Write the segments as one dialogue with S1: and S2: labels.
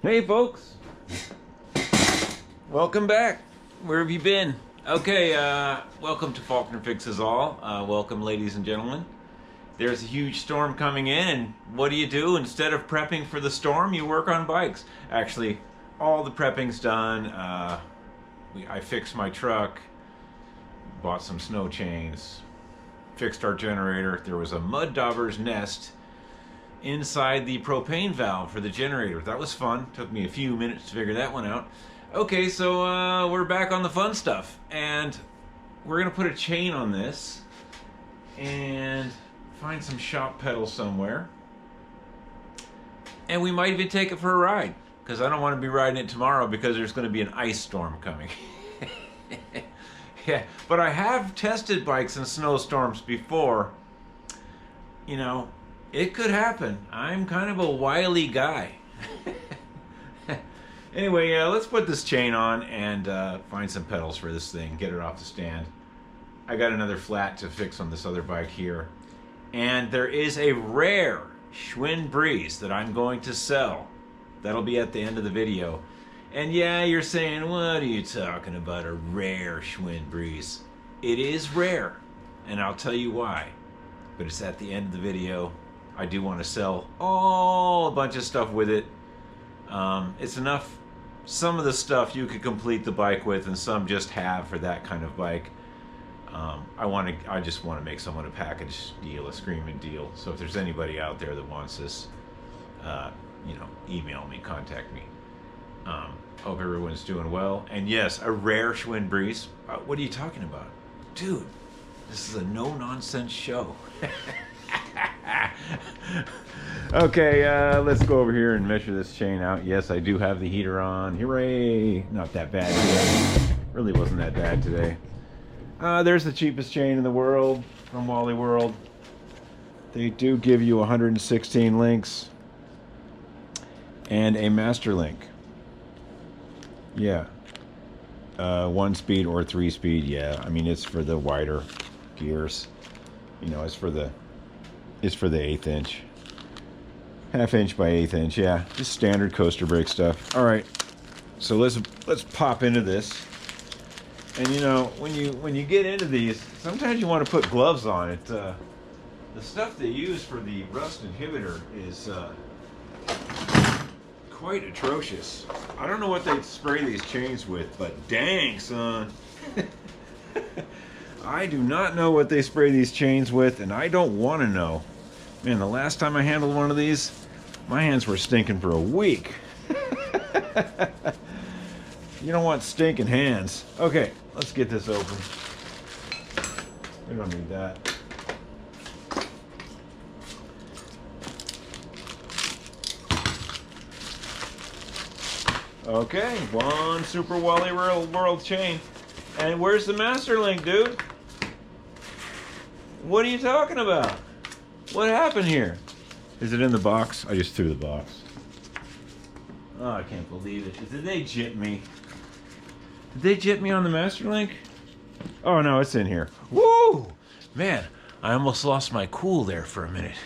S1: Hey folks, welcome back. Where have you been? Okay, welcome to Faulkner Fixes All. Welcome, ladies and gentlemen. There's a huge storm coming in, and what do? Instead of prepping for the storm, you work on bikes. Actually, all the prepping's done. I fixed my truck, bought some snow chains, fixed our generator. There was a mud dauber's nest inside the propane valve for the generator. That was fun. Took me a few minutes to figure that one out. Okay, so we're back on the fun stuff, and we're gonna put a chain on this and find some shop pedals somewhere, and we might even take it for a ride, because I don't want to be riding it tomorrow because there's going to be an ice storm coming. Yeah, but I have tested bikes in snowstorms before. You know, it could happen. I'm kind of a wily guy. Anyway, let's put this chain on and find some pedals for this thing, get it off the stand. I got another flat to fix on this other bike here. And there is a rare Schwinn breeze that I'm going to sell. That'll be at the end of the video. And yeah, you're saying, what are you talking about, a rare Schwinn breeze? It is rare, and I'll tell you why. But it's at the end of the video. I do want to sell a bunch of stuff with it. It's enough. Some of the stuff you could complete the bike with, and some just have for that kind of bike. I just want to make someone a package deal, a screaming deal. So if there's anybody out there that wants this, email me, contact me. Hope everyone's doing well. And yes, a rare Schwinn breeze. What are you talking about? Dude, this is a no-nonsense show. Okay, let's go over here and measure this chain out. Yes, I do have the heater on. Hooray! Not that bad today. Really wasn't that bad today. There's the cheapest chain in the world from Wally World. They do give you 116 links and a master link. Yeah. 1 speed or 3 speed, yeah. I mean, it's for the wider gears. You know, it's for the 1/8 inch. 1/2 inch by 1/8 inch, yeah. Just standard coaster brake stuff. Alright. So let's pop into this. And you know, when you get into these, sometimes you want to put gloves on it. The stuff they use for the rust inhibitor is quite atrocious. I don't know what they spray these chains with, but dang, son. I do not know what they spray these chains with, and I don't want to know. Man, the last time I handled one of these, my hands were stinking for a week. You don't want stinking hands. Okay, let's get this open. We don't need that. Okay, one Super Wally World chain. And where's the master link, dude? What are you talking about? What happened here? Is it in the box? I just threw the box. Oh, I can't believe it. Did they jip me? Did they jip me on the master link? Oh no, it's in here. Woo! Man, I almost lost my cool there for a minute.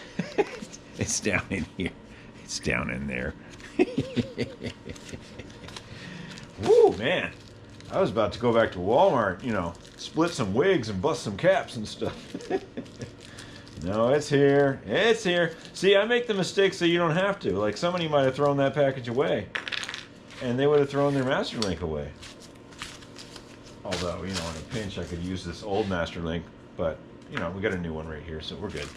S1: It's down in here. It's down in there. Woo, man. I was about to go back to Walmart, you know, split some wigs and bust some caps and stuff. No, it's here. It's here. See, I make the mistake so you don't have to. Like, somebody might have thrown that package away, and they would have thrown their master link away. Although, you know, in a pinch, I could use this old master link, but, you know, we got a new one right here, so we're good.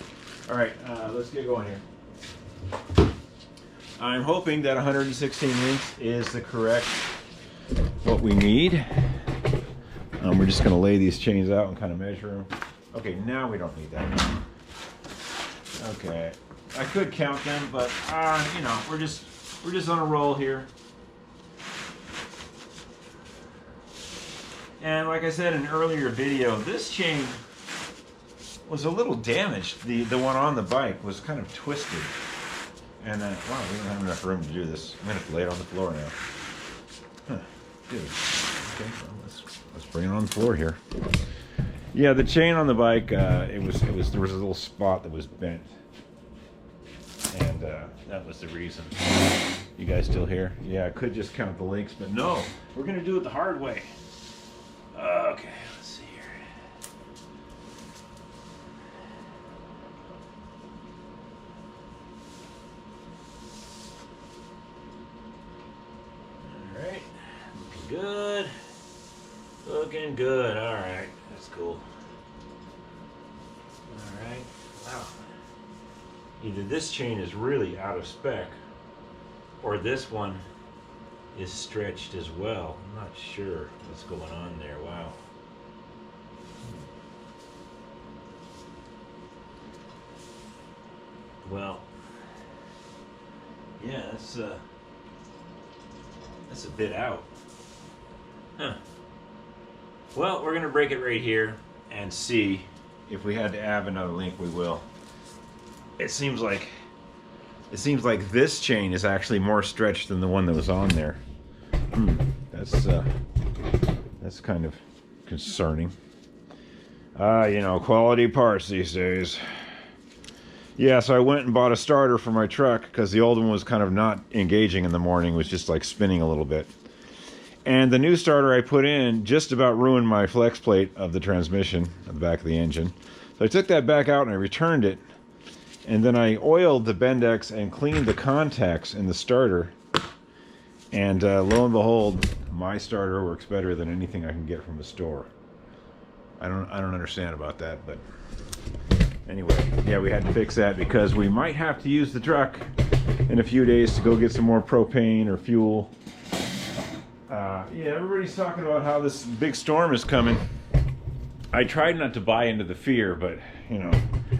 S1: All right, let's get going here. I'm hoping that 116 links is the correct what we need. We're just going to lay these chains out and kind of measure them. Okay, now we don't need that. Okay, I could count them, but you know, we're just on a roll here. And like I said in an earlier video, this chain was a little damaged. The one on the bike was kind of twisted. And wow, we don't have enough room to do this. I'm gonna have to lay it on the floor now. Huh, dude. Okay, well, let's bring it on the floor here. Yeah, the chain on the bike, there was a little spot that was bent. And that was the reason. You guys still here? Yeah, I could just count the links, but no, we're gonna do it the hard way. Okay, let's see here. All right, looking good. Looking good. All right, that's cool. All right. Wow. Either this chain is really out of spec, or this one is stretched as well. I'm not sure what's going on there. Wow. Well, yeah, that's a bit out. Huh. Well, we're gonna break it right here and see if we had to add another link. We will. It seems like this chain is actually more stretched than the one that was on there. That's kind of concerning. You know, quality parts these days. Yeah, so I went and bought a starter for my truck because the old one was kind of not engaging in the morning. It was just like spinning a little bit. And the new starter I put in just about ruined my flex plate of the transmission at the back of the engine. So I took that back out and I returned it. And then I oiled the Bendix and cleaned the contacts in the starter. And lo and behold, my starter works better than anything I can get from the store. I don't understand about that, but anyway, yeah, we had to fix that because we might have to use the truck in a few days to go get some more propane or fuel. Yeah, everybody's talking about how this big storm is coming. I tried not to buy into the fear, but you know,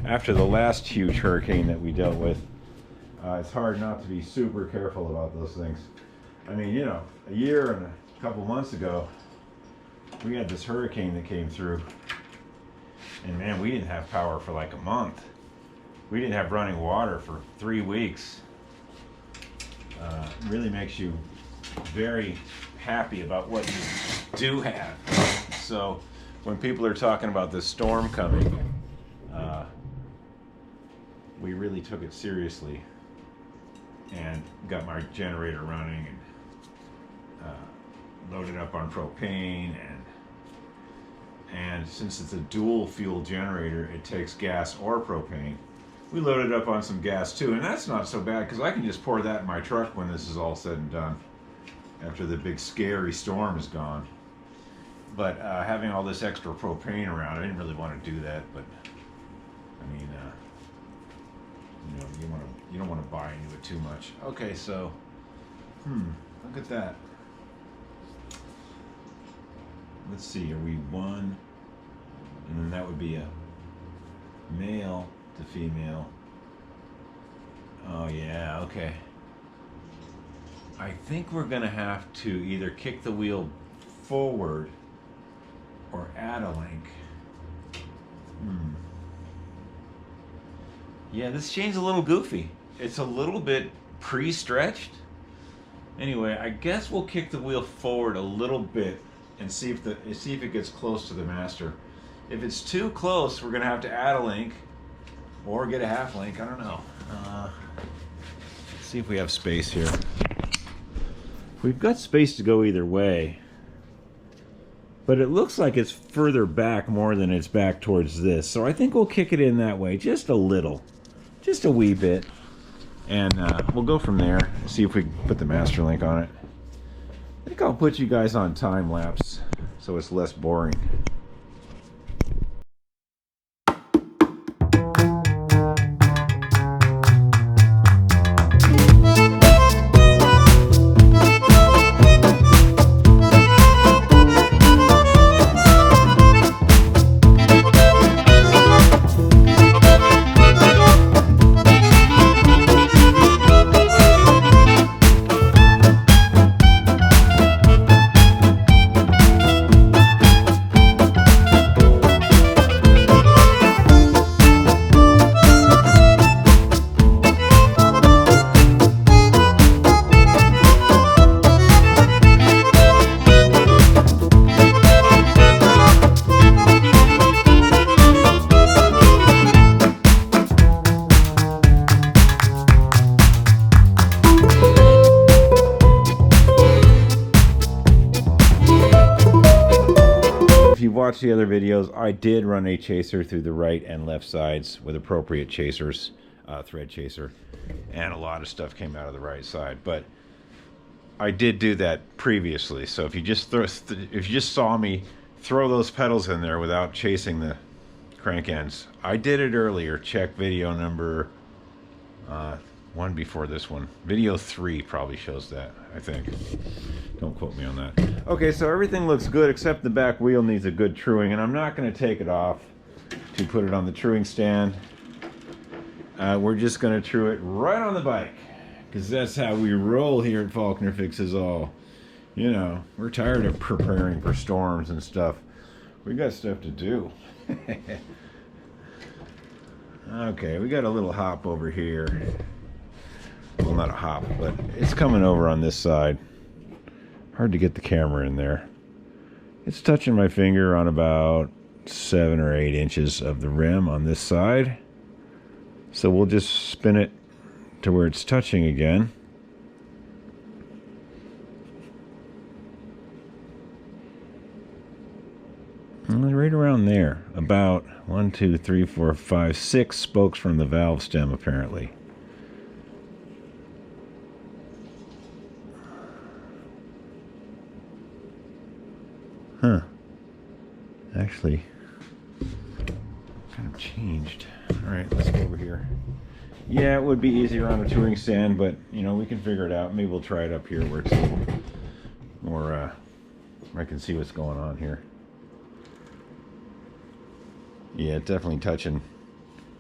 S1: after the last huge hurricane that we dealt with, it's hard not to be super careful about those things. I mean, you know, a year and a couple months ago, we had this hurricane that came through, and man, we didn't have power for like a month. We didn't have running water for 3 weeks. Really makes you very happy about what you do have. So when people are talking about this storm coming, we really took it seriously and got my generator running and loaded up on propane, and since it's a dual fuel generator, it takes gas or propane. We loaded up on some gas too, and that's not so bad because I can just pour that in my truck when this is all said and done, after the big scary storm is gone. But having all this extra propane around, I didn't really want to do that. But I mean, you know, you don't want to buy into it too much. Okay, so look at that. Let's see, are we one? And then that would be a male to female. Oh yeah, okay. I think we're gonna have to either kick the wheel forward or add a link. Yeah, this chain's a little goofy. It's a little bit pre-stretched. Anyway, I guess we'll kick the wheel forward a little bit and see if it gets close to the master. If it's too close, we're gonna have to add a link or get a half link. I don't know. Let's see if we have space here. We've got space to go either way, but it looks like it's further back more than it's back towards this. So I think we'll kick it in that way, just a little, just a wee bit, and we'll go from there. See if we can put the master link on it. I think I'll put you guys on time lapse so it's less boring. watched the other videos, I did run a chaser through the right and left sides with appropriate chasers, thread chaser, and a lot of stuff came out of the right side. But I did do that previously, so if you just saw me throw those pedals in there without chasing the crank ends, I did it earlier. Check video number one before this one. Video 3 probably shows that, I think. Don't quote me on that. Okay, so everything looks good except the back wheel needs a good truing, and I'm not going to take it off to put it on the truing stand. We're just going to true it right on the bike, because that's how we roll here at Faulkner Fixes All. You know, we're tired of preparing for storms and stuff. We got stuff to do. Okay, we got a little hop over here. Well, not a hop, but it's coming over on this side. Hard to get the camera in there. It's touching my finger on about 7 or 8 inches of the rim on this side. So we'll just spin it to where it's touching again. And right around there. About 1, 2, 3, 4, 5, 6 spokes from the valve stem, apparently. Huh. Actually, kind of changed. Alright, let's go over here. Yeah, it would be easier on a touring stand, but, you know, we can figure it out. Maybe we'll try it up here where it's a little more, where I can see what's going on here. Yeah, definitely touching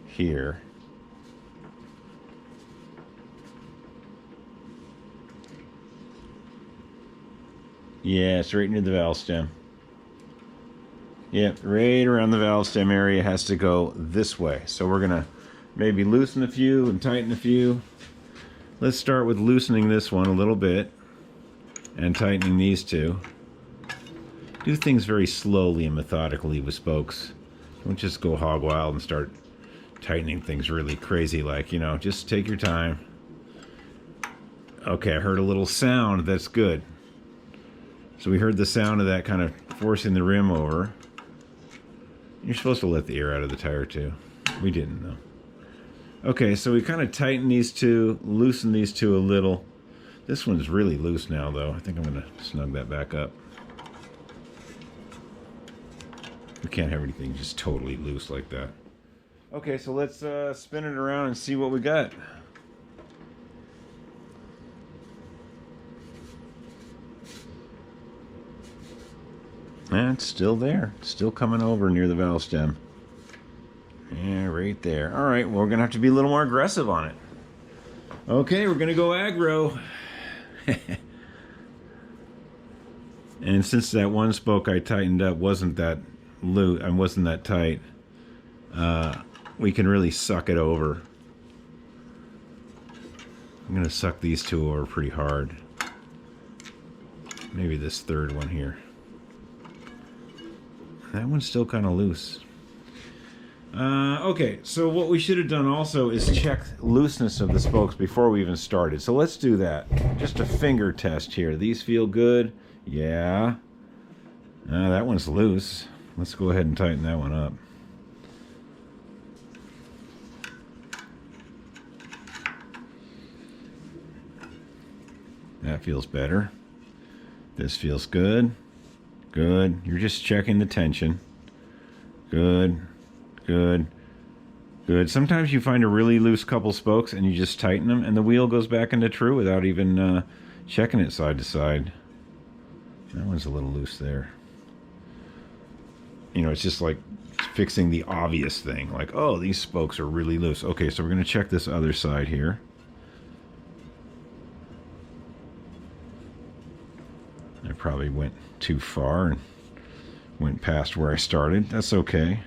S1: here. Yeah, it's right near the valve stem. Yep, right around the valve stem area has to go this way. So we're gonna maybe loosen a few and tighten a few. Let's start with loosening this one a little bit and tightening these two. Do things very slowly and methodically with spokes. Don't just go hog wild and start tightening things really crazy like, you know, just take your time. Okay, I heard a little sound. That's good. So we heard the sound of that kind of forcing the rim over. You're supposed to let the air out of the tire too. We didn't though. Okay, so we kind of tighten these two, loosen these two a little. This one's really loose now though. I think I'm going to snug that back up. We can't have anything just totally loose like that. Okay, so let's spin it around and see what we got. And it's still there. It's still coming over near the valve stem. Yeah, right there. All right, well, we're going to have to be a little more aggressive on it. Okay, we're going to go aggro. And since that one spoke I tightened up wasn't that loose, and wasn't that tight, we can really suck it over. I'm going to suck these two over pretty hard. Maybe this third one here. That one's still kind of loose. Okay, so what we should have done also is check looseness of the spokes before we even started. So let's do that. Just a finger test here. These feel good? Yeah. That one's loose. Let's go ahead and tighten that one up. That feels better. This feels good. Good. You're just checking the tension. Good. Good. Good. Sometimes you find a really loose couple spokes and you just tighten them and the wheel goes back into true without even checking it side to side. That one's a little loose there. You know, it's just like fixing the obvious thing. Like, oh, these spokes are really loose. Okay, so we're going to check this other side here. I probably went too far and went past where I started. That's okay.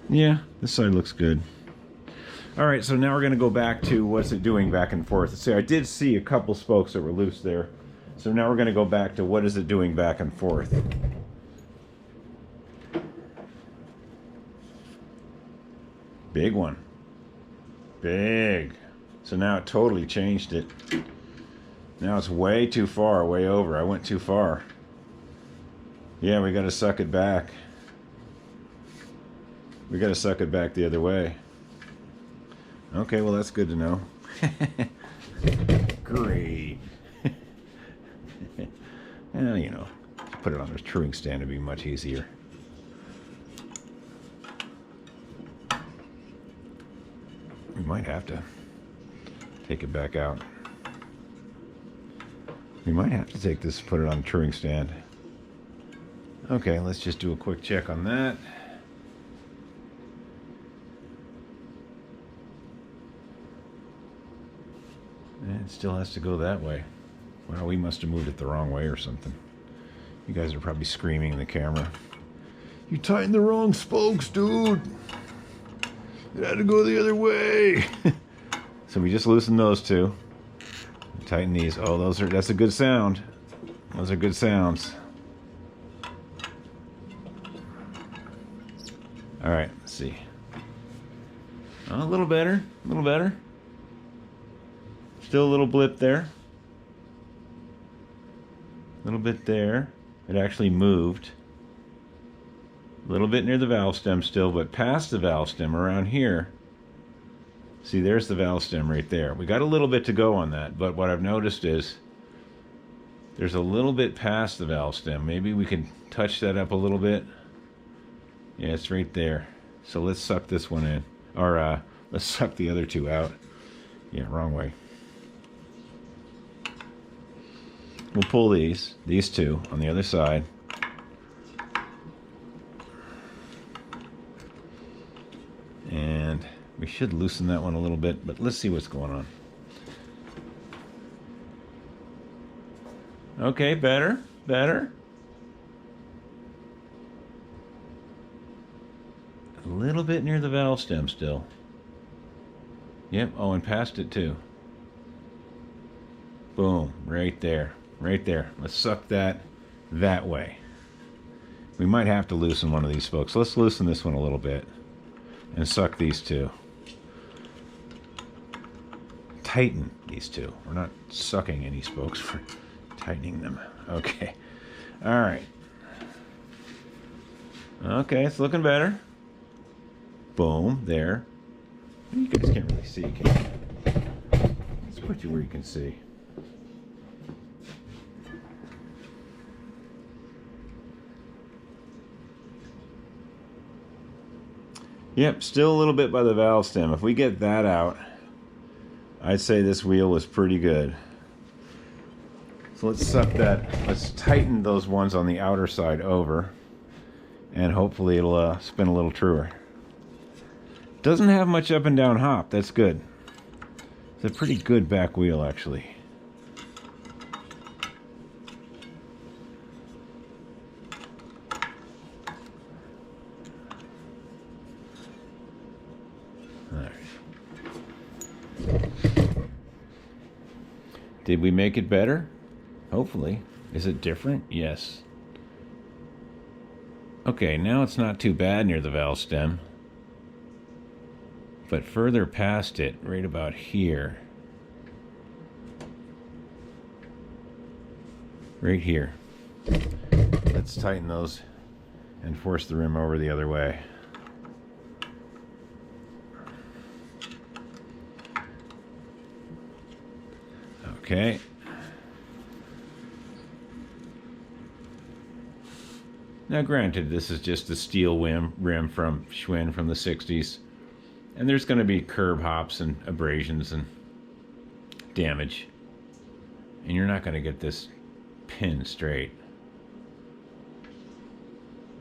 S1: Yeah, this side looks good. All right, so now we're going to go back to what's it doing back and forth. So I did see a couple spokes that were loose there. So now we're going to go back to what is it doing back and forth. Big one. Big. So now it totally changed it. Now it's way too far, way over. I went too far. Yeah, we got to suck it back. We got to suck it back the other way. Okay, well, that's good to know. Great. Well, you know, put it on a truing stand would be much easier. We might have to take it back out. We might have to take this, put it on a truing stand. Okay, let's just do a quick check on that. And it still has to go that way. Well, we must have moved it the wrong way or something. You guys are probably screaming in the camera. You tightened the wrong spokes, dude. It had to go the other way. So we just loosened those two. Tighten these. Oh, that's a good sound. Those are good sounds. All right, let's see. Oh, a little better, a little better. Still a little blip there. A little bit there. It actually moved. A little bit near the valve stem still, but past the valve stem around here. See, there's the valve stem right there. We got a little bit to go on that, but what I've noticed is there's a little bit past the valve stem. Maybe we can touch that up a little bit. Yeah, it's right there. So let's suck this one in. Or let's suck the other two out. Yeah, wrong way. We'll pull these two on the other side. And we should loosen that one a little bit, but let's see what's going on. Okay, better, better. A little bit near the valve stem still. Yep, oh, and past it too. Boom, right there, right there. Let's suck that way. We might have to loosen one of these spokes. Let's loosen this one a little bit and suck these two. Tighten these two. We're not sucking any spokes, we're tightening them. Okay. All right. Okay, it's looking better. Boom, there. You guys can't really see, can you? Let's put you where you can see. Yep, still a little bit by the valve stem. If we get that out, I'd say this wheel was pretty good. So let's suck that. Let's tighten those ones on the outer side over, and hopefully it'll spin a little truer. Doesn't have much up and down hop. That's good. It's a pretty good back wheel, actually. All right. Did we make it better? Hopefully. Is it different? Yes. Okay, now it's not too bad near the valve stem. But further past it, right about here. Right here. Let's tighten those and force the rim over the other way. Okay. Now granted, this is just a steel rim from Schwinn from the 60s. And there's going to be curb hops and abrasions and damage. And you're not going to get this pin straight.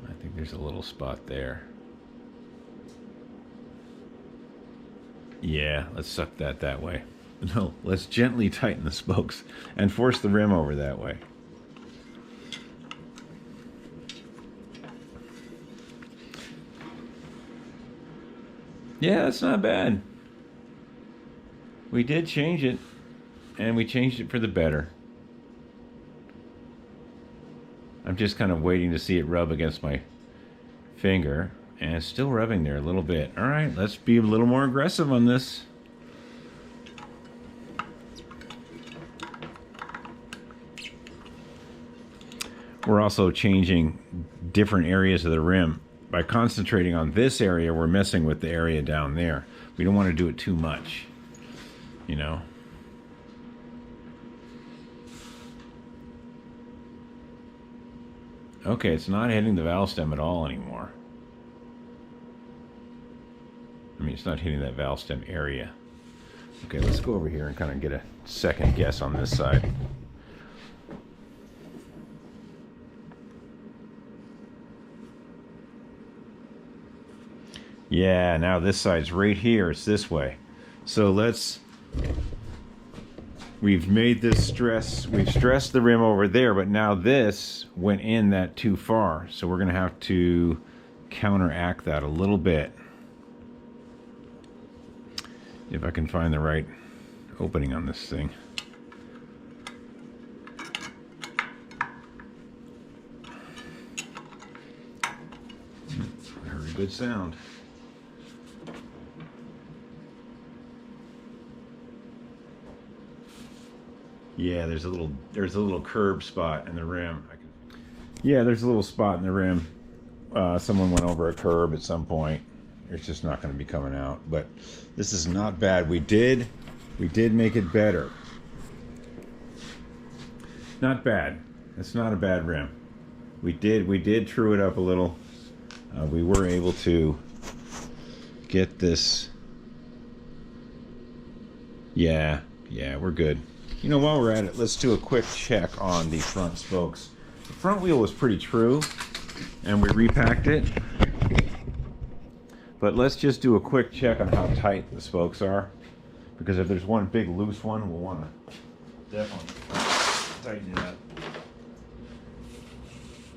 S1: I think there's a little spot there. Yeah, let's suck that way. No, let's gently tighten the spokes and force the rim over that way. Yeah, that's not bad. We did change it, and we changed it for the better. I'm just kind of waiting to see it rub against my finger, and it's still rubbing there a little bit. All right, let's be a little more aggressive on this. We're also changing different areas of the rim. By concentrating on this area, we're messing with the area down there. We don't want to do it too much, you know. Okay, it's not hitting the valve stem at all anymore. I mean, it's not hitting that valve stem area. Okay, let's go over here and kind of get a second guess on this side. Yeah, now this side's right here. It's this way. So we've made this stress, we've stressed the rim over there, but now this went in that too far. So we're going to have to counteract that a little bit. If I can find the right opening on this thing. I heard a good sound. Yeah, there's a little curb spot in the rim. Yeah, there's a little spot in the rim. Someone went over a curb at some point. It's just not going to be coming out. But this is not bad. We did make it better. Not bad. It's not a bad rim. We did true it up a little. We were able to get this. Yeah, we're good. You know, while we're at it, let's do a quick check on the front spokes. The front wheel was pretty true, and we repacked it. But let's just do a quick check on how tight the spokes are, because if there's one big loose one, we'll want to definitely tighten it up.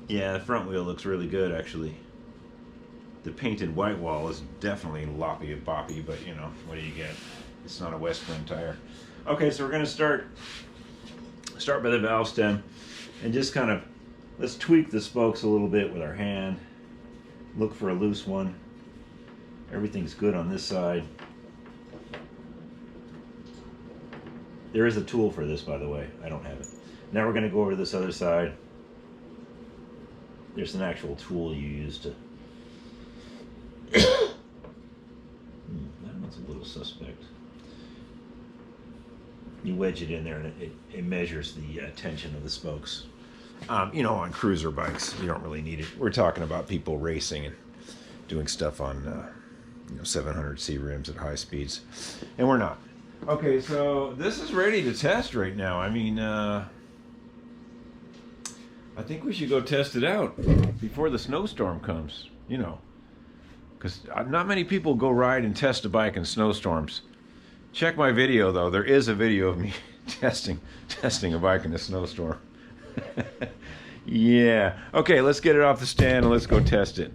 S1: Yeah, the front wheel looks really good, actually. The painted white wall is definitely loppy and boppy, but you know, what do you get? It's not a West Twin tire. Okay, so we're going to start by the valve stem and just kind of, let's tweak the spokes a little bit with our hand. Look for a loose one. Everything's good on this side. There is a tool for this, by the way. I don't have it. Now we're going to go over to this other side. There's an actual tool you use to... that one's a little suspect. You wedge it in there and it measures the tension of the spokes. You know, on cruiser bikes, you don't really need it. We're talking about people racing and doing stuff on 700C rims at high speeds, and we're not. Okay, so this is ready to test right now. I mean, I think we should go test it out before the snowstorm comes, you know, because not many people go ride and test a bike in snowstorms. Check my video, though. There is a video of me testing a bike in a snowstorm. Yeah. Okay, let's get it off the stand and let's go test it.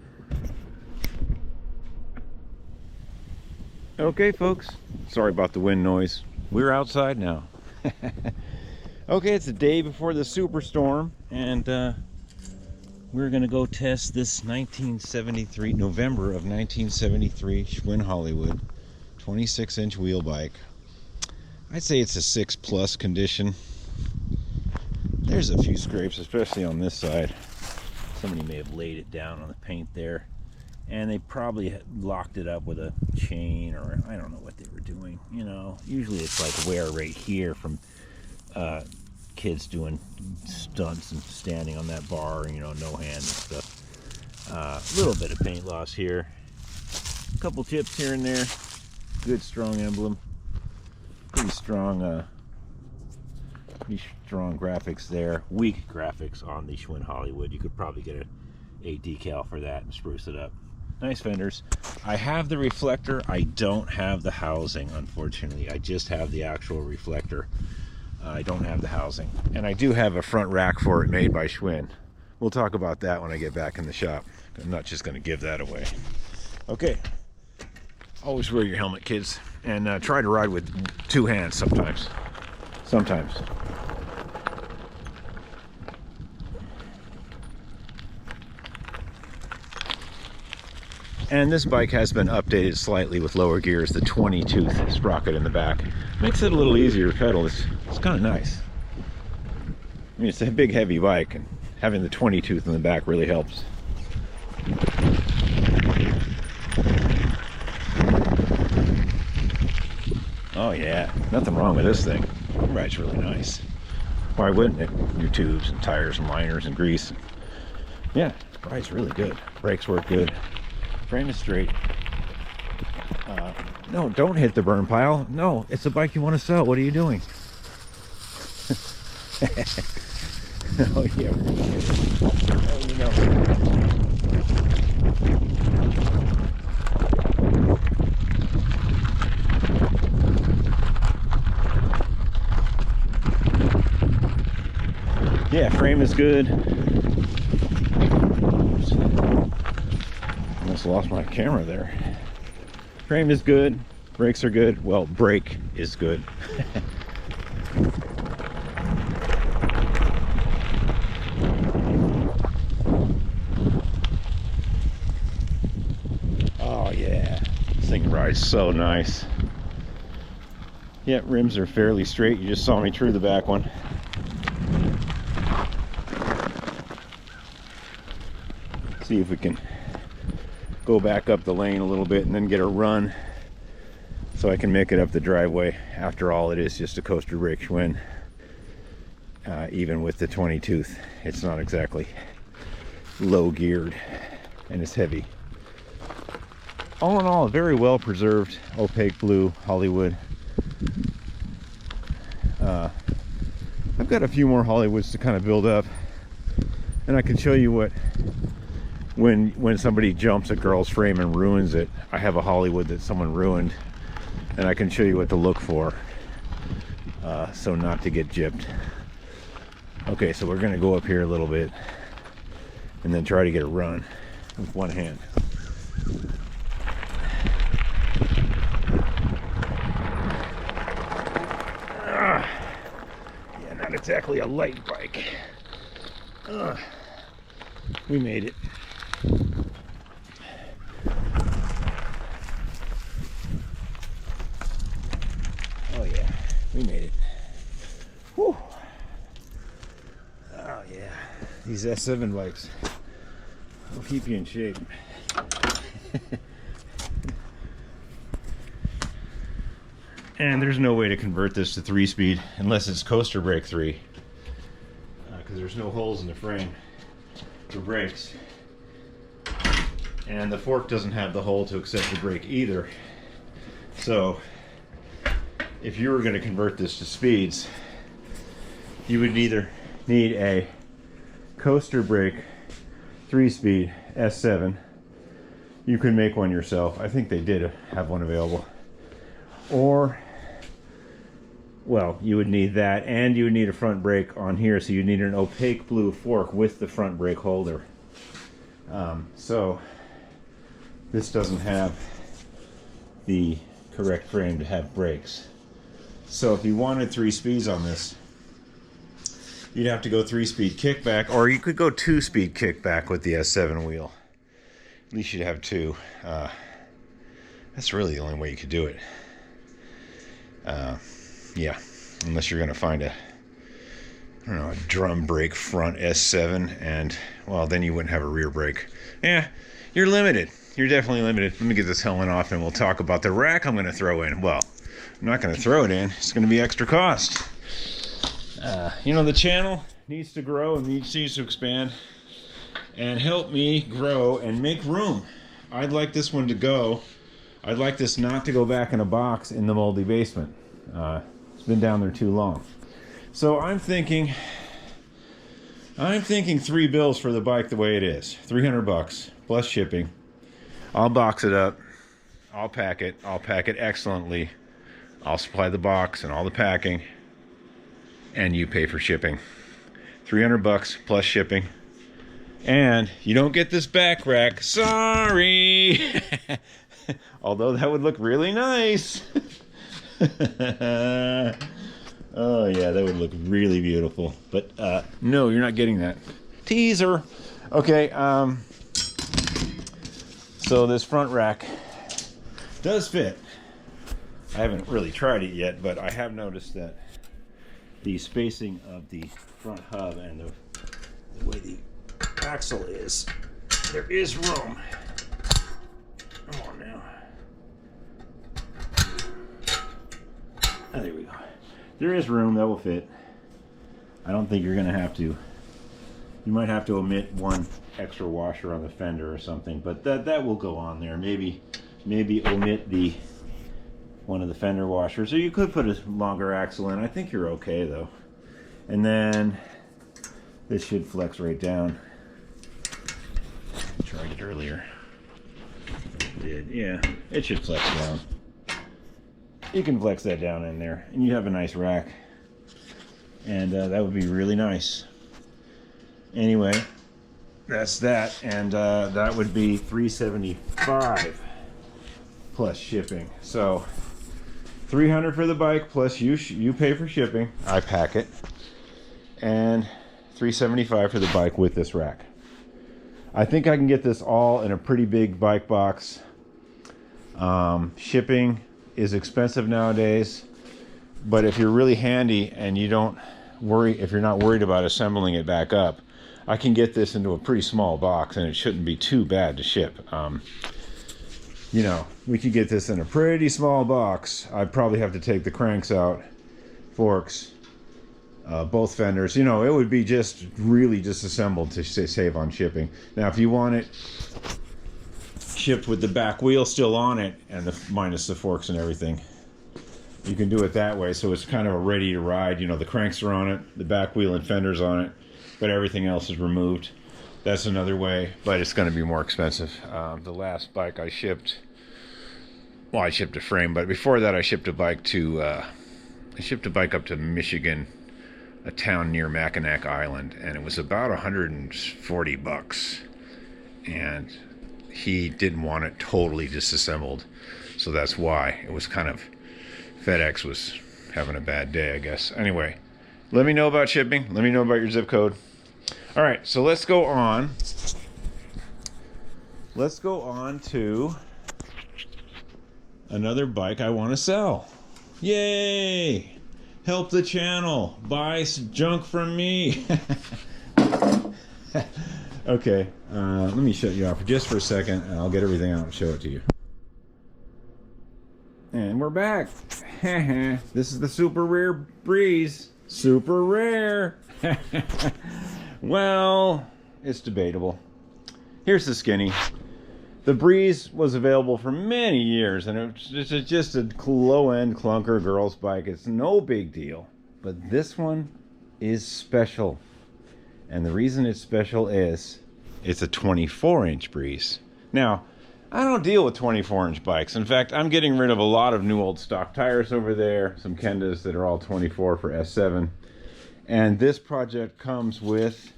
S1: Okay, folks. Sorry about the wind noise. We're outside now. Okay, it's the day before the superstorm, and we're going to go test this November of 1973 Schwinn Hollywood 26-inch wheel bike. I'd say it's a 6+ condition. There's a few scrapes, especially on this side. Somebody may have laid it down on the paint there, and they probably had locked it up with a chain, or I don't know what they were doing. You know, usually it's like wear right here from kids doing stunts and standing on that bar, you know, no hand and stuff. A little bit of paint loss here, a couple chips here and there. Good strong emblem, pretty strong graphics there. Weak graphics on the Schwinn Hollywood. You could probably get a decal for that and spruce it up. Nice fenders. I have the reflector. I don't have the housing, unfortunately. I just have the actual reflector. I don't have the housing, and I do have a front rack for it made by Schwinn. We'll talk about that when I get back in the shop. I'm not just going to give that away. Okay. Always wear your helmet, kids, and try to ride with two hands sometimes. And this bike has been updated slightly with lower gears. The 20-tooth sprocket in the back makes it a little easier to pedal. It's kind of nice. I mean, it's a big, heavy bike, and having the 20 tooth in the back really helps. Oh yeah, nothing wrong with this thing. It rides really nice. Why wouldn't it? New tubes and tires and liners and grease. Yeah, it rides really good. Brakes work good. Frame is straight. No, don't hit the burn pile. No, it's a bike you want to sell. What are you doing? Oh yeah. Oh, you know. Yeah, frame is good. Oops. Almost lost my camera there. Frame is good. Brakes are good. Well, brake is good. Oh yeah, this thing rides so nice. Yeah, rims are fairly straight. You just saw me through the back one. See if we can go back up the lane a little bit and then get a run so I can make it up the driveway. After all, it is just a coaster brake Schwinn. Even with the 20 tooth, it's not exactly low geared, and it's heavy. All in all, a very well preserved opaque blue Hollywood. I've got a few more Hollywoods to kind of build up, and I can show you what when somebody jumps a girl's frame and ruins it. I have a Hollywood that someone ruined, and I can show you what to look for, so not to get gypped. Okay, so we're gonna go up here a little bit and then try to get a run with one hand. Yeah, not exactly a light bike. We made it. Oh yeah, we made it. Whew. Oh yeah, these S7 bikes will keep you in shape. And there's no way to convert this to 3-speed unless it's coaster brake 3, because there's no holes in the frame for brakes, and the fork doesn't have the hole to accept the brake either. So if you were going to convert this to speeds, you would either need a coaster brake 3-speed S7. You can make one yourself. I think they did have one available. Or, well, you would need that, and you would need a front brake on here, so you need an opaque blue fork with the front brake holder. So this doesn't have the correct frame to have brakes. So if you wanted 3 speeds on this, you'd have to go 3-speed kickback, or you could go 2-speed kickback with the S7 wheel. At least you'd have 2. That's really the only way you could do it. Yeah, unless you're going to find a drum brake front S7, and, well, then you wouldn't have a rear brake. Yeah, you're limited. You're definitely limited. Let me get this helmet off and we'll talk about the rack I'm going to throw in. Well, I'm not going to throw it in. It's going to be extra cost. You know, the channel needs to grow and needs to expand and help me grow and make room. I'd like this one to go. I'd like this not to go back in a box in the moldy basement. It's been down there too long. So I'm thinking 3 bills for the bike the way it is. $300 plus shipping. I'll box it up. I'll pack it. I'll pack it excellently. I'll supply the box and all the packing, and you pay for shipping. $300 plus shipping. And you don't get this back rack. Sorry. Although that would look really nice. Oh yeah, that would look really beautiful. But no, you're not getting that. Teaser. Okay, so this front rack does fit. I haven't really tried it yet, but I have noticed that the spacing of the front hub and the way the axle is, there is room. Come on now. Oh, there we go. There is room that will fit. I don't think you're going to have to. You might have to omit one extra washer on the fender or something, but that will go on there. Maybe omit one of the fender washers, or you could put a longer axle in. I think you're okay though. And then this should flex right down. I tried it earlier. It did, yeah. It should flex down. You can flex that down in there, and you have a nice rack. And that would be really nice. Anyway, that's that, and that would be $375 plus shipping. So $300 for the bike plus you pay for shipping. I pack it, and $375 for the bike with this rack. I think I can get this all in a pretty big bike box. Shipping is expensive nowadays, but if you're really handy and you don't worry, if you're not worried about assembling it back up, I can get this into a pretty small box and it shouldn't be too bad to ship. You know, we could get this in a pretty small box. I'd probably have to take the cranks out, forks, both fenders. You know, it would be just really disassembled to save on shipping. Now, if you want it shipped with the back wheel still on it and minus the forks and everything, you can do it that way. So it's kind of a ready to ride. You know, the cranks are on it, the back wheel and fenders on it, but everything else is removed. That's another way, but it's going to be more expensive. The last bike I shipped, well, I shipped a frame, but before that I shipped a bike up to Michigan, a town near Mackinac Island, and it was about $140, and he didn't want it totally disassembled, so that's why. It was kind of, FedEx was having a bad day, I guess. Anyway, let me know about shipping. Let me know about your zip code. All right, so let's go on. Let's go on to another bike I want to sell. Yay! Help the channel. Buy junk from me. Okay, let me shut you off just for a second, and I'll get everything out and show it to you. And we're back. This is the super rare Breeze. Super rare. Well, it's debatable. Here's the skinny. The Breeze was available for many years, and it's just a low-end clunker girl's bike. It's no big deal. But this one is special. And the reason it's special is it's a 24-inch Breeze. Now, I don't deal with 24-inch bikes. In fact, I'm getting rid of a lot of new old stock tires over there. Some Kendas that are all 24 for S7. And this project comes with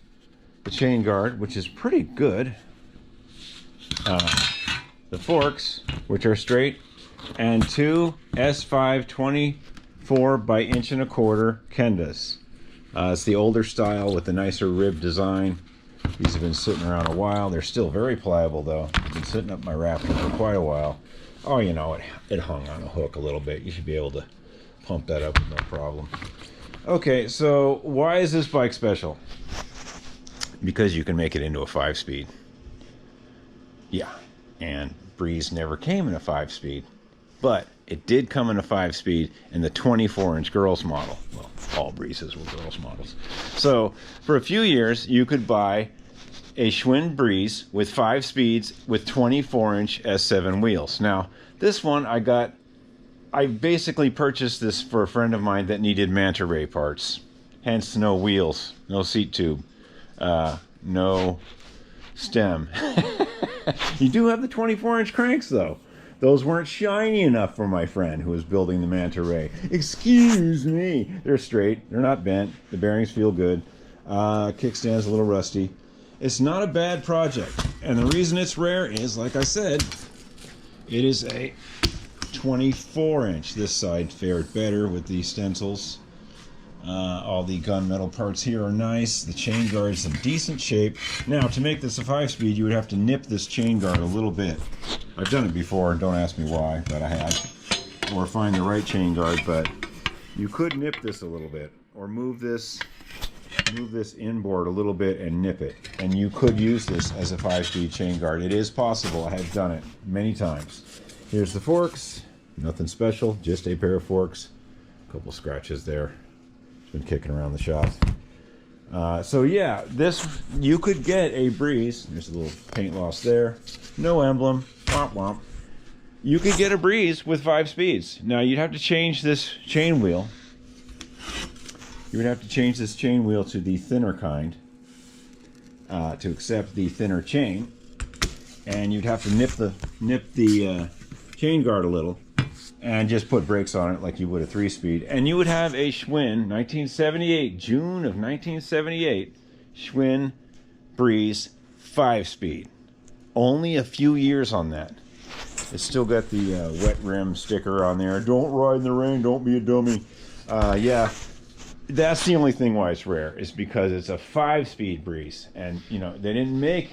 S1: the chain guard, which is pretty good. The forks, which are straight, and two S5 24 by 1.25 Kendas. It's the older style with the nicer rib design. These have been sitting around a while. They're still very pliable though. They've been sitting up my Raptor for quite a while. Oh, you know, it hung on a hook a little bit. You should be able to pump that up with no problem. Okay, so why is this bike special? Because you can make it into a 5-speed. Yeah, and Breeze never came in a 5-speed, but it did come in a 5-speed in the 24-inch girls model. Well, all Breezes were girls models. So for a few years, you could buy a Schwinn Breeze with 5 speeds with 24-inch S7 wheels. Now, this one I basically purchased this for a friend of mine that needed manta ray parts. Hence, no wheels, no seat tube, no stem. You do have the 24-inch cranks, though. Those weren't shiny enough for my friend who was building the manta ray. Excuse me. They're straight. They're not bent. The bearings feel good. Kickstand's a little rusty. It's not a bad project. And the reason it's rare is, like I said, it is a 24-inch. This side fared better with the stencils. All the gunmetal parts here are nice. The chain guard's in decent shape. Now, to make this a 5-speed, you would have to nip this chain guard a little bit. I've done it before, don't ask me why, but I had. Or find the right chain guard, but you could nip this a little bit. Or move this move this inboard a little bit and nip it. And you could use this as a 5-speed chain guard. It is possible. I have done it many times. Here's the forks. Nothing special, just a pair of forks. A couple scratches there. It's been kicking around the shop. So yeah, this, you could get a Breeze. There's a little paint loss there. No emblem. Womp womp. You could get a Breeze with 5 speeds. Now you'd have to change this chain wheel. You would have to change this chain wheel to the thinner kind to accept the thinner chain, and you'd have to nip the chain guard a little, and just put brakes on it like you would a 3-speed, and you would have a Schwinn 1978, June of 1978, Schwinn Breeze 5-speed. Only a few years on that. It's still got the wet rim sticker on there. Don't ride in the rain, don't be a dummy. Yeah, that's the only thing why it's rare, is because it's a 5-speed Breeze, and you know, they didn't make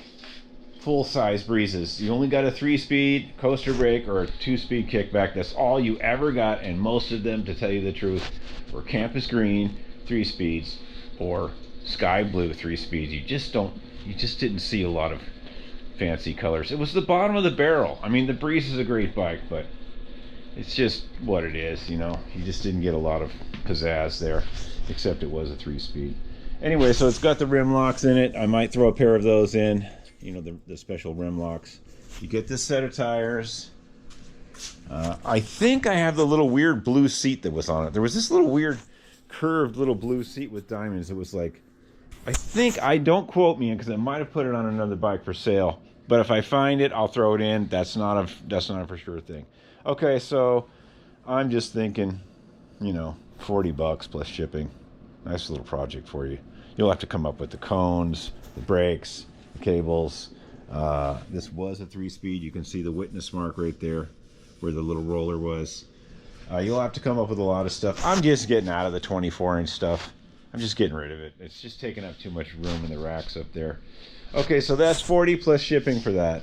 S1: full-size Breezes. You only got a 3-speed coaster brake or a 2-speed kickback. That's all you ever got, and most of them, to tell you the truth, were Campus Green 3-speeds or Sky Blue 3-speeds. You just didn't see a lot of fancy colors. It was the bottom of the barrel. I mean, the Breeze is a great bike, but it's just what it is, you know. You just didn't get a lot of pizzazz there, except it was a 3-speed. Anyway, so it's got the rim locks in it. I might throw a pair of those in. You know, the special rim locks. You get this set of tires. I think I have the little weird blue seat that was on it. There was this little weird curved little blue seat with diamonds. It was like, don't quote me, because I might have put it on another bike for sale. But if I find it, I'll throw it in. That's not a for sure thing. Okay, so I'm just thinking, you know, $40 plus shipping. Nice little project for you. You'll have to come up with the cones, the brakes, cables. This was a 3-speed. You can see the witness mark right there where the little roller was. You'll have to come up with a lot of stuff. I'm just getting out of the 24-inch stuff. I'm just getting rid of it. It's just taking up too much room in the racks up there. Okay, so that's 40 plus shipping for that.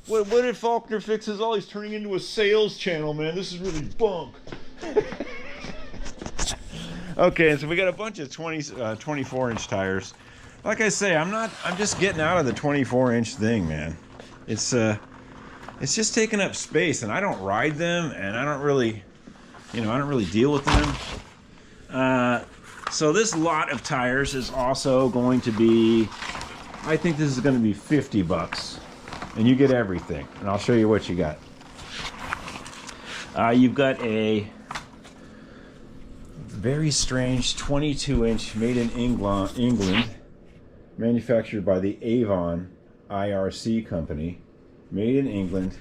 S1: What did Faulkner fixes all? He's turning into a sales channel, man. This is really bunk. Okay, so we got a bunch of 24-inch tires. Like I say, I'm just getting out of the 24-inch thing, man. It's just taking up space, and I don't ride them, and I don't really deal with them. So this lot of tires is also going to be, I think this is going to be $50, and you get everything. And I'll show you what you got. You've got a very strange 22-inch made in England. Manufactured by the Avon IRC company, made in England.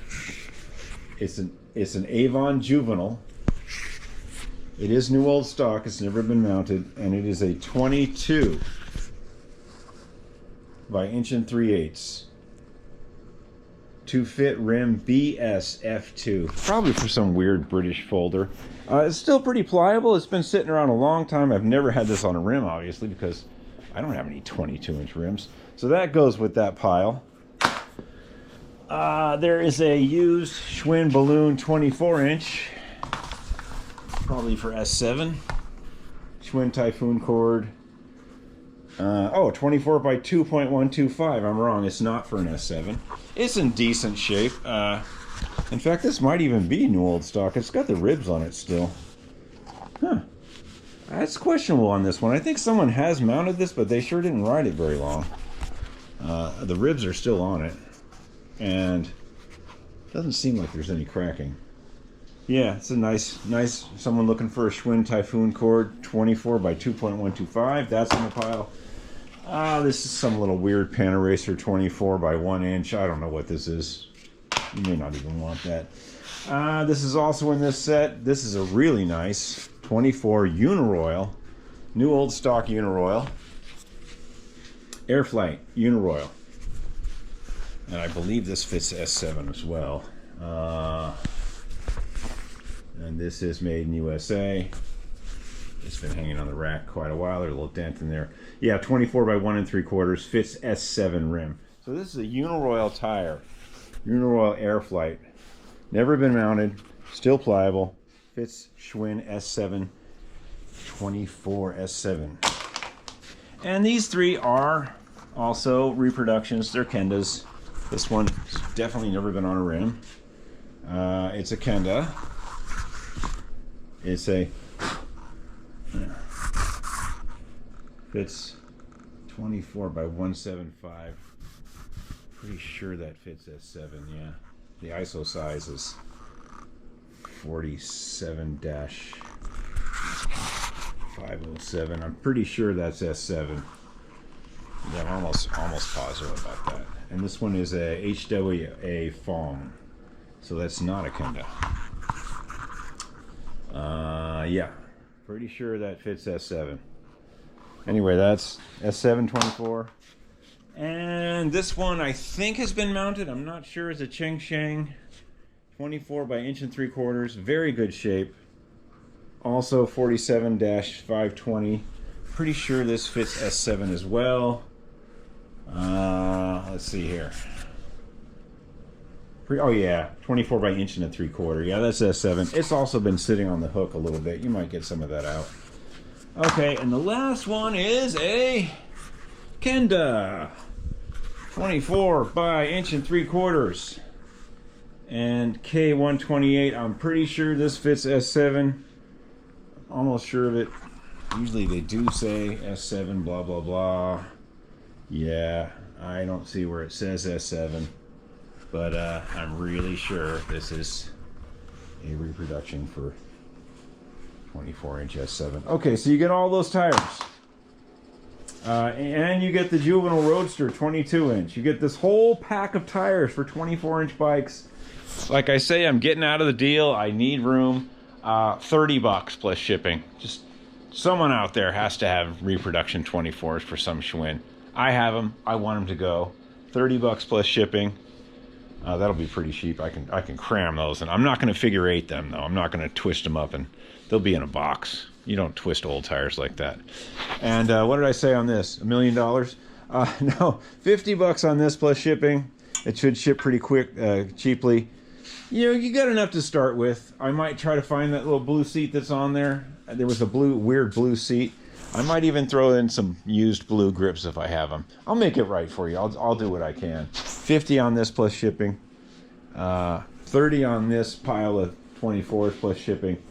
S1: It's an Avon Juvenile. It is new old stock. It's never been mounted, and it is a 22 by 1 3/8 to fit rim BSF2. Probably for some weird British folder. It's still pretty pliable. It's been sitting around a long time. I've never had this on a rim, obviously, because I don't have any 22-inch rims. So that goes with that pile. There is a used Schwinn Balloon 24-inch, probably for S7. Schwinn Typhoon cord. 24 by 2.125. I'm wrong. It's not for an S7. It's in decent shape. In fact, this might even be new old stock. It's got the ribs on it still. Huh. That's questionable on this one. I think someone has mounted this, but they sure didn't ride it very long. The ribs are still on it, and it doesn't seem like there's any cracking. Yeah, it's a nice, someone looking for a Schwinn Typhoon cord, 24 by 2.125. That's in the pile. This is some little weird Paneracer 24 by 1 inch. I don't know what this is. You may not even want that. This is also in this set. This is a really nice 24 Uniroyal, new old stock Uniroyal, Airflight Uniroyal, and I believe this fits S7 as well. And this is made in USA. It's been hanging on the rack quite a while. There's a little dent in there. Yeah, 24 by 1 3/4, fits S7 rim. So this is a Uniroyal tire, Uniroyal Airflight. Never been mounted, still pliable. Fits Schwinn S7, 24 S7. And these three are also reproductions. They're Kendas. This one's definitely never been on a rim. It's a Kenda. It's a fits 24 by 175. Pretty sure that fits S7. Yeah, the ISO size is 47-507. I'm pretty sure that's S7. Yeah, I'm almost positive about that. And this one is a HWA Fong, so that's not a Kenda. Yeah, pretty sure that fits S7. Anyway, that's S7 24. And this one I think has been mounted. I'm not sure. It's a Cheng Sheng 24 by 1 3/4. Very good shape. Also 47-520. Pretty sure this fits S7 as well. Let's see here. Oh yeah, 24 by 1 3/4. Yeah, that's S7. It's also been sitting on the hook a little bit. You might get some of that out. Okay, and the last one is a Kenda. 24 by 1 3/4. And K128. I'm pretty sure this fits S7. Almost sure of it. Usually they do say S7, blah, blah, blah. Yeah, I don't see where it says S7. But I'm really sure this is a reproduction for 24-inch S7. Okay, so you get all those tires. And you get the Juvenile Roadster 22-inch. You get this whole pack of tires for 24-inch bikes. Like I say, I'm getting out of the deal. I need room. $30 plus shipping. Just someone out there has to have reproduction 24s for some Schwinn. I have them. I want them to go. $30 plus shipping. That'll be pretty cheap. I can cram those, and I'm not going to figure eight them though. I'm not going to twist them up, and they'll be in a box. You don't twist old tires like that. And what did I say on this? $1 million? No, $50 on this plus shipping. It should ship pretty quick, cheaply. You know, you got enough to start with. I might try to find that little blue seat that's on there. There was a weird blue seat. I might even throw in some used blue grips if I have them. I'll make it right for you. I'll do what I can. 50 on this plus shipping. 30 on this pile of 24s plus shipping.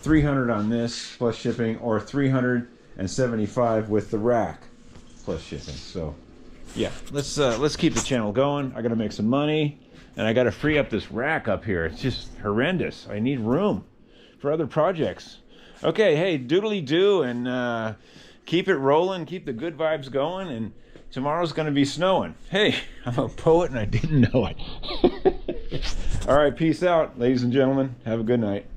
S1: 300 on this plus shipping, or 375 with the rack plus shipping. So yeah, let's keep the channel going. I gotta make some money, and I gotta free up this rack up here. It's just horrendous. I need room for other projects. Okay, hey, doodly do, and keep it rolling, keep the good vibes going, and tomorrow's gonna be snowing. Hey, I'm a poet and I didn't know it. All right, peace out, ladies and gentlemen. Have a good night.